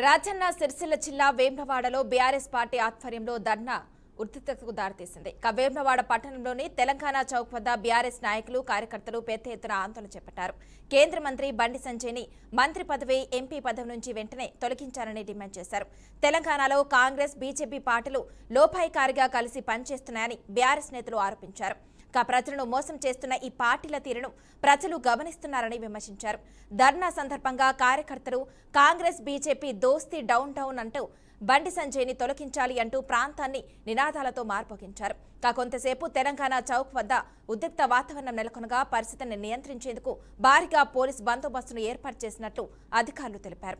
రాజన్న సిరిసిల్ల జిల్లా వేములవాడలో BRS party ఆధ్వర్యంలో ధర్నా ఉద్రిక్తతకు దారితీసింది. వేములవాడ పట్టణంలోని తెలంగాణ చౌక్ వద్ద బీఆర్ఎస్ నాయకులు కార్యకర్తలు పెద్ద ఎత్తున ఆందోళన చేపట్టారు. కేంద్ర మంత్రి బండి సంజయ్ని మంత్రి పదవి, ఎంపీ పదవి నుంచి వెంటనే తొలగించాలని డిమాండ్ చేశారు. తెలంగాణలో కాంగ్రెస్, బీజేపీ పార్టీలు లోపాయికారిగా కలిసి పనిచేస్తున్నాయని బీఆర్ఎస్ నేతలు ఆరోపించారు. ప్రజలను మోసం చేస్తున్న ఈ పార్టీల తీరును ప్రజలు గమనిస్తున్నారని విమర్శించారు. ధర్నా సందర్భంగా కార్యకర్తలు కాంగ్రెస్, బీజేపీ దోస్తీ డౌన్ డౌన్ అంటూ బండి సంజయ్ని తొలగించాలి అంటూ ప్రాంతాన్ని నినాదాలతో మార్మోగించారు. కొంతసేపు తెలంగాణ చౌక్ వద్ద ఉద్రిక్త వాతావరణం నెలకొనగా పరిస్థితిని నియంత్రించేందుకు భారీగా పోలీస్ బందోబస్తును ఏర్పాటు చేసినట్లు అధికారులు తెలిపారు.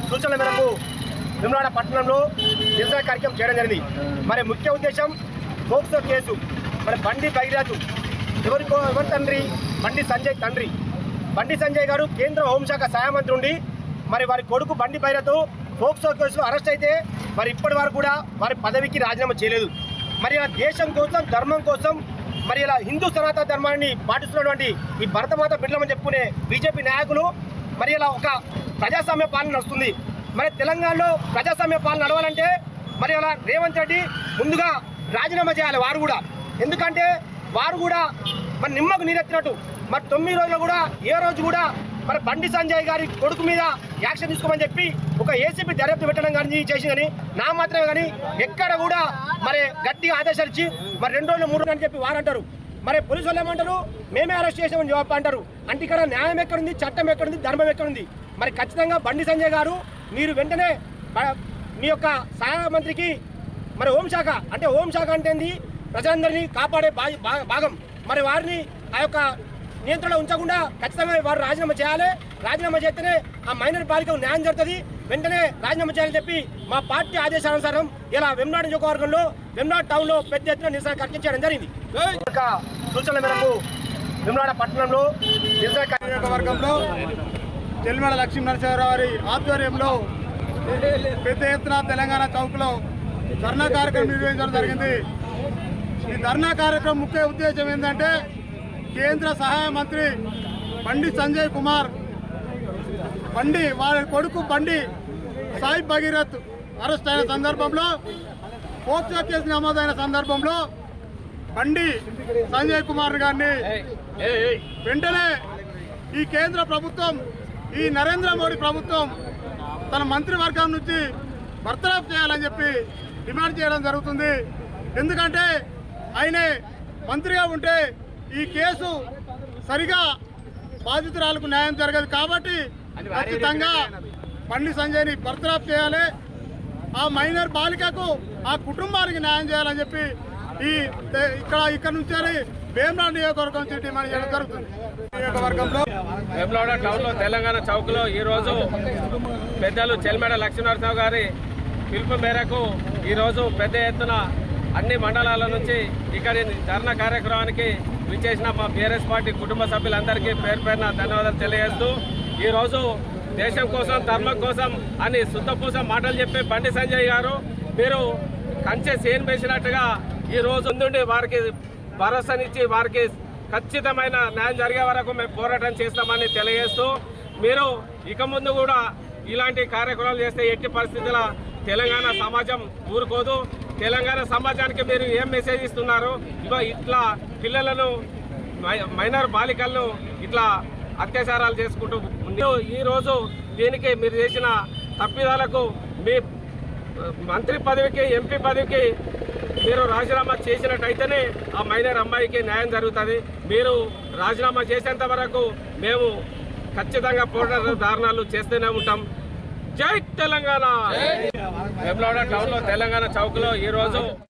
సూచనల మేరకు వేములవాడ పట్టణంలో నిరసన కార్యక్రమం చేయడం జరిగింది. మరి ముఖ్య ఉద్దేశం పోక్సో కేసు, మరి బండి బైరాజు ఎవరి తండ్రి? బండి సంజయ్ తండ్రి. బండి సంజయ్ గారు కేంద్ర హోంశాఖ సహాయ మంత్రి ఉండి మరి వారి కొడుకు బండి బైరాజు పోక్సో కేసులో అరెస్ట్ అయితే మరి ఇప్పటి వరకు కూడా వారి పదవికి రాజీనామా చేయలేదు. మరి ఇలా దేశం కోసం, ధర్మం కోసం, మరి ఇలా హిందూ సనాతన ధర్మాన్ని పాటిస్తున్నటువంటి ఈ భరతమాత బిడ్డలని చెప్పుకునే బీజేపీ నాయకులు మరి ఇలా ఒక ప్రజాస్వామ్య పాలన నడుస్తుంది. మరి తెలంగాణలో ప్రజాస్వామ్య పాలన నడవాలంటే మరి అలా రేవంత్ రెడ్డి ముందుగా రాజీనామా చేయాలి వారు కూడా. ఎందుకంటే వారు కూడా మరి నిమ్మకు నీరెత్తినట్టు మరి 9 రోజులు కూడా ఏ రోజు కూడా మరి బండి సంజయ్ గారి కొడుకు మీద యాక్షన్ తీసుకోమని చెప్పి ఒక ఏసీపీ దర్యాప్తు పెట్టడం కానీ చేసిందని నా మాత్రమే కానీ ఎక్కడ కూడా మరి గట్టిగా ఆదేశాలు ఇచ్చి మరి 2 రోజులు 3 రోజులు అని చెప్పి వారు అంటారు. మరి పోలీసు వాళ్ళు ఏమంటారు? మేమే అరెస్ట్ చేసామని జవాబు అంటారు. అంటే ఇక్కడ న్యాయం ఎక్కడుంది, చట్టం ఎక్కడుంది, ధర్మం ఎక్కడుంది? మరి ఖచ్చితంగా బండి సంజయ్ గారు మీరు వెంటనే మీ యొక్క సహాయ మంత్రికి మరి హోంశాఖ అంటే ఏంది? ప్రజలందరినీ కాపాడే భాగం. మరి వారిని ఆ యొక్క నియంత్రణలో ఉంచకుండా ఖచ్చితంగా వారు రాజీనామా చేయాలి. రాజీనామా చేస్తేనే ఆ మైనర్ బాలికకు న్యాయం జరుగుతుంది. వెంటనే రాజీనామా చేయాలని చెప్పి మా పార్టీ ఆదేశానుసారం ఇలా వేములవాడ నియోజకవర్గంలో, వేములవాడ టౌన్లో పెద్ద ఎత్తున నిరసన కార్యక్రమం చేయడం జరిగింది. సూచనల మేరకు వేములవాడ పట్టణంలో నిరసన నియోజకవర్గంలో తెల్మడ లక్ష్మీనరసింహారావు గారి ఆధ్వర్యంలో పెద్ద ఎత్తున తెలంగాణ చౌక్లో ధర్నా కార్యక్రమం నిర్వహించడం జరిగింది. ఈ ధర్నా కార్యక్రమం ముఖ్య ఉద్దేశం ఏంటంటే కేంద్ర సహాయ మంత్రి బండి సంజయ్ కుమార్ వారి కొడుకు బండి సాయి భగీరథ్ అరెస్ట్ అయిన సందర్భంలో పోక్సో కేసు నమోదైన సందర్భంలో బండి సంజయ్ కుమార్ గారిని వెంటనే ఈ కేంద్ర ప్రభుత్వం, ఈ నరేంద్ర మోడీ ప్రభుత్వం తన మంత్రివర్గం నుంచి బర్తరఫ్ చేయాలని చెప్పి డిమాండ్ చేయడం జరుగుతుంది. ఎందుకంటే ఆయనే మంత్రిగా ఉంటే ఈ కేసు సరిగా బాధితురాలకు న్యాయం జరగదు కాబట్టి ఖచ్చితంగా బండి సంజయ్ని బర్తరఫ్ చేయాలి. ఆ మైనర్ బాలికకు ఆ కుటుంబానికి న్యాయం చేయాలని చెప్పి ఇక్కడ నుంచి వేములవాడ నియోజకవర్గం నుంచి డిమాండ్ చేయడం జరుగుతుంది. నియోజకవర్గంలో వేములవాడ టౌన్లో తెలంగాణ చౌక్లో ఈరోజు పెద్దలు చెల్మెడ లక్ష్మీనరసింహ గారి పిలుపు మేరకు ఈరోజు పెద్ద ఎత్తున అన్ని మండలాల నుంచి ఇక్కడి ధర్నా కార్యక్రమానికి విచ్చేసిన మా బీఆర్ఎస్ పార్టీ కుటుంబ సభ్యులందరికీ పేరు పేరున ధన్యవాదాలు తెలియజేస్తూ ఈరోజు దేశం కోసం, ధర్మం కోసం అని శుద్ధపూస మాటలు చెప్పే బండి సంజయ్ గారు మీరు కంచె సేన్ వేసినట్టుగా ఈరోజు ముందుండి వారికి భరోసానిచ్చి వారికి ఖచ్చితమైన న్యాయం జరిగే వరకు మేము పోరాటం చేస్తామని తెలియజేస్తూ మీరు ఇక ముందు కూడా ఇలాంటి కార్యక్రమాలు చేస్తే ఎట్టి పరిస్థితుల తెలంగాణ సమాజం ఊరుకోదు. తెలంగాణ సమాజానికి మీరు ఏం మెసేజ్ ఇస్తున్నారు? ఇట్లా పిల్లలను, మైనర్ బాలికలను ఇట్లా అత్యాచారాలు చేసుకుంటూ ఈరోజు దీనికి మీరు చేసిన తప్పిదాలకు మీ మంత్రి పదవికి, ఎంపీ పదవికి మీరు రాజీనామా చేసినట్టయితేనే ఆ మైనర్ అమ్మాయికి న్యాయం జరుగుతుంది. మీరు రాజీనామా చేసేంత వరకు మేము ఖచ్చితంగా పోరాట ధారణాలు చేస్తూనే ఉంటాం. జై తెలంగాణ. వేములవాడ టౌన్లో తెలంగాణ చౌక్లో ఈరోజు